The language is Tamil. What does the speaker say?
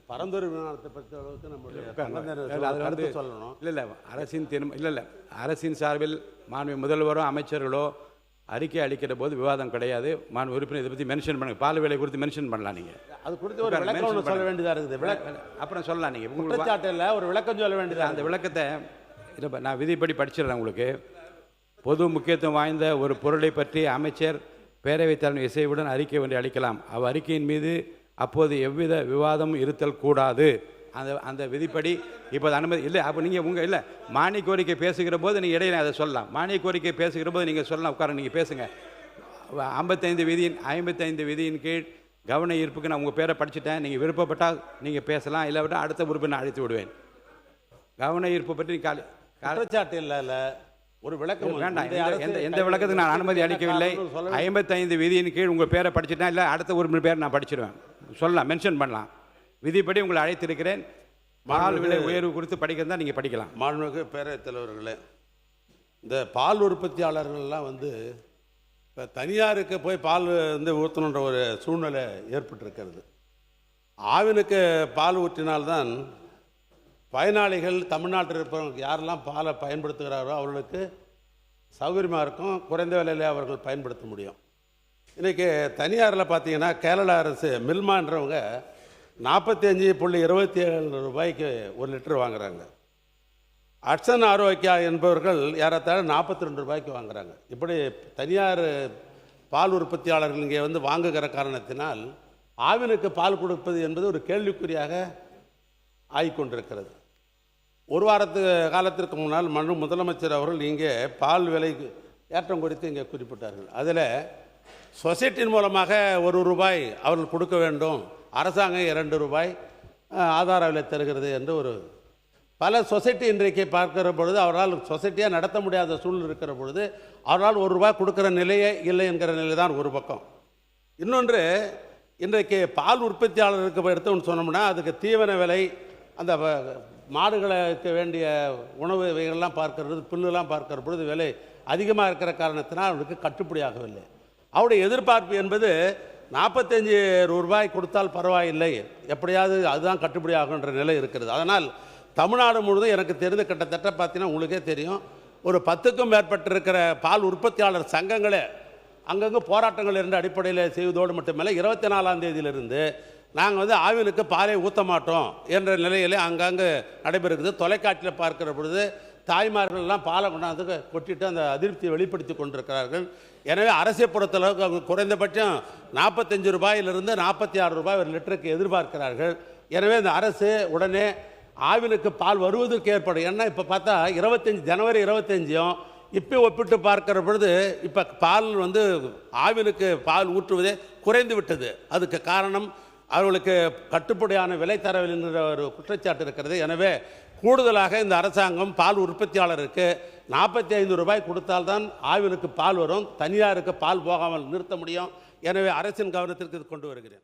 பரந்தூர் விமானத்தை பற்றி அளவுக்கு நம்மளுடைய சொல்லணும். இல்லை அரசின் இல்லை அரசின் சார்பில் மாண்பு முதல்வரோ அமைச்சர்களோ அறிக்கை அளிக்கிற போது விவாதம் கிடையாது. மாண்பு உறுப்பினர் இதை பற்றி மென்ஷன் பண்ணுங்க. பால் விலை குறித்து மென்ஷன் பண்ணலாம். நீங்கள் அது குறித்து ஒரு விளக்கம் சொல்ல வேண்டியதாக இருக்குது. அப்புறம் சொல்லலாம். நீங்கள் குற்றச்சாட்டில் ஒரு விளக்கம் சொல்ல வேண்டியது. அந்த விளக்கத்தை இல்லை நான் விதிப்படி படிச்சிடுறேன் உங்களுக்கு. பொது முக்கியத்துவம் வாய்ந்த ஒரு பொருளை பற்றி அமைச்சர் பேரவைத் தலைவர் இசைவுடன் அறிக்கை ஒன்றை அளிக்கலாம். அறிக்கையின் மீது அப்போது எவ்வித விவாதமும் இருத்தல் கூடாது. அந்த விதிப்படி இப்போ அனுமதி இல்லை. அப்போ நீங்கள் இல்லை மானிய கோரிக்கை பேசுகிற போது நீங்கள் இடையில அதை சொல்லலாம். மானிய கோரிக்கை பேசுகிற போது நீங்கள் சொல்லலாம். உட்கார நீங்கள் பேசுங்க. 55 விதியின் கீழ் கவன ஈர்ப்புக்கு நான் உங்கள் பேரை படிச்சுட்டேன். நீங்கள் விருப்பப்பட்டால் நீங்கள் பேசலாம். இல்லாவிட்டால் அடுத்த உறுப்பினர் அழைத்து விடுவேன். கவன ஈர்ப்பு பற்றி குற்றச்சாட்டு இல்லை. ஒரு விளக்கம் வேண்டாம். எந்த விளக்கத்துக்கு நான் அனுமதி அளிக்கவில்லை. 55 விதியின் கீழ் உங்கள் பேரை படிச்சுட்டேன். இல்லை அடுத்த உறுப்பினர் பேரை நான் படிச்சிடுவேன். சொல்லலாம், மென்ஷன் பண்ணலாம். விதிப்படி உங்களை அழைத்திருக்கிறேன். பால் விலை உயர்வு குறித்து படிக்கிறது தான் நீங்கள் படிக்கலாம். மாண்புமிகு பேரவைத் தலைவர்களே, இந்த பால் உற்பத்தியாளர்கள்லாம் இப்போ தனியாருக்கு போய் பால் ஊற்றணுன்ற ஒரு சூழ்நிலை ஏற்பட்டிருக்கிறது. ஆவினுக்கு பால் ஊற்றினால்தான் பயனாளிகள் தமிழ்நாட்டில் இருப்பவங்க யாரெல்லாம் பாலை பயன்படுத்துகிறாரோ அவர்களுக்கு சௌகரியமாக இருக்கும். குறைந்த விலையிலே அவர்கள் பயன்படுத்த முடியும். இன்றைக்கி தனியாரில் பார்த்தீங்கன்னா கேரளா அரசு மில்மான்றவங்க 45.27 ரூபாய்க்கு 1 லிட்டர் வாங்குகிறாங்க. அட்சன் ஆரோக்கியா என்பவர்கள் ஏறத்தாழ 42 ரூபாய்க்கு வாங்குகிறாங்க. இப்படி தனியார் பால் உற்பத்தியாளர்கள் இங்கே வாங்குகிற காரணத்தினால் ஆவினுக்கு பால் கொடுப்பது என்பது ஒரு கேள்விக்குறியாக ஆகிக்கொண்டிருக்கிறது. ஒரு வாரத்து காலத்திற்கு முன்னால் முதலமைச்சர் அவர்கள் இங்கே பால் விலை ஏற்றம் குறித்து இங்கே குறிப்பிட்டார்கள். அதில் சொசைட்டியின் மூலமாக 1 ரூபாய் அவர்கள் கொடுக்க வேண்டும், அரசாங்கம் 2 ரூபாய் ஆதார விலை தருகிறது என்று பல சொசைட்டி இன்றைக்கு பார்க்கிற பொழுது அவரால் சொசைட்டியாக நடத்த முடியாத சூழ்நிலை இருக்கிற பொழுது அவரால் 1 ரூபாய் கொடுக்குற நிலையே இல்லை என்கிற நிலை தான் ஒரு பக்கம். இன்னொன்று, இன்றைக்கு பால் உற்பத்தியாளருக்கு எடுத்தோன்னு சொன்னோம்னா அதுக்கு தீவன விலை, அந்த மாடுகளுக்கு வேண்டிய உணவு வகைகள்லாம் பார்க்கறது, புல்லுலாம் பார்க்கிற பொழுது விலை அதிகமாக இருக்கிற காரணத்தினால் அவருக்கு கட்டுப்படி ஆகவில்லை. அவருடைய எதிர்பார்ப்பு என்பது 45 ரூபாய் கொடுத்தால் பரவாயில்லை, எப்படியாவது அதுதான் கட்டுப்படி ஆகுன்ற நிலை இருக்கிறது. அதனால் தமிழ்நாடு முழுவதும் எனக்கு தெரிந்த கிட்டத்தட்ட பார்த்தீங்கன்னா உங்களுக்கே தெரியும், ஒரு 10க்கும் மேற்பட்டிருக்கிற பால் உற்பத்தியாளர் சங்கங்களே அங்கங்கே போராட்டங்கள் என்ற அடிப்படையில் செய்வதோடு மட்டுமல்ல 24ஆம் தேதியிலிருந்து நாங்கள் ஆவினுக்கு பாலை ஊற்ற மாட்டோம் என்ற நிலையிலே அங்கங்கே நடைபெறுகிறது. தொலைக்காட்சியில் பார்க்கிற பொழுது தாய்மார்கள்லாம் பாலை கொண்டாந்து கொட்டிட்டு அந்த அதிருப்தியை வெளிப்படுத்தி கொண்டிருக்கிறார்கள். எனவே அரசை பொறுத்தளவுக்கு அவங்க குறைந்தபட்சம் 45 ரூபாயிலிருந்து 46 ரூபாய் 1 லிட்டருக்கு எதிர்பார்க்கிறார்கள். எனவே இந்த அரசு உடனே ஆவினுக்கு பால் வருவதற்கு ஏற்படும். ஏன்னா இப்போ பார்த்தா ஜனவரி 25 இப்போ ஒப்பிட்டு பார்க்கிற பொழுது இப்போ பால் ஆவினுக்கு பால் ஊற்றுவதே குறைந்து விட்டது. அதுக்கு காரணம் அவர்களுக்கு கட்டுப்படியான விலை தரவில்லை என்ற ஒரு குற்றச்சாட்டு இருக்கிறது. எனவே கூடுதலாக இந்த அரசாங்கம் பால் உற்பத்தியாளருக்கு 45 ரூபாய் கொடுத்தால்தான் ஆவினுக்கு பால் வரும், தனியாருக்கு பால் போகாமல் நிறுத்த முடியும். எனவே அரசின் கவனத்திற்கு கொண்டு வருகிறேன்.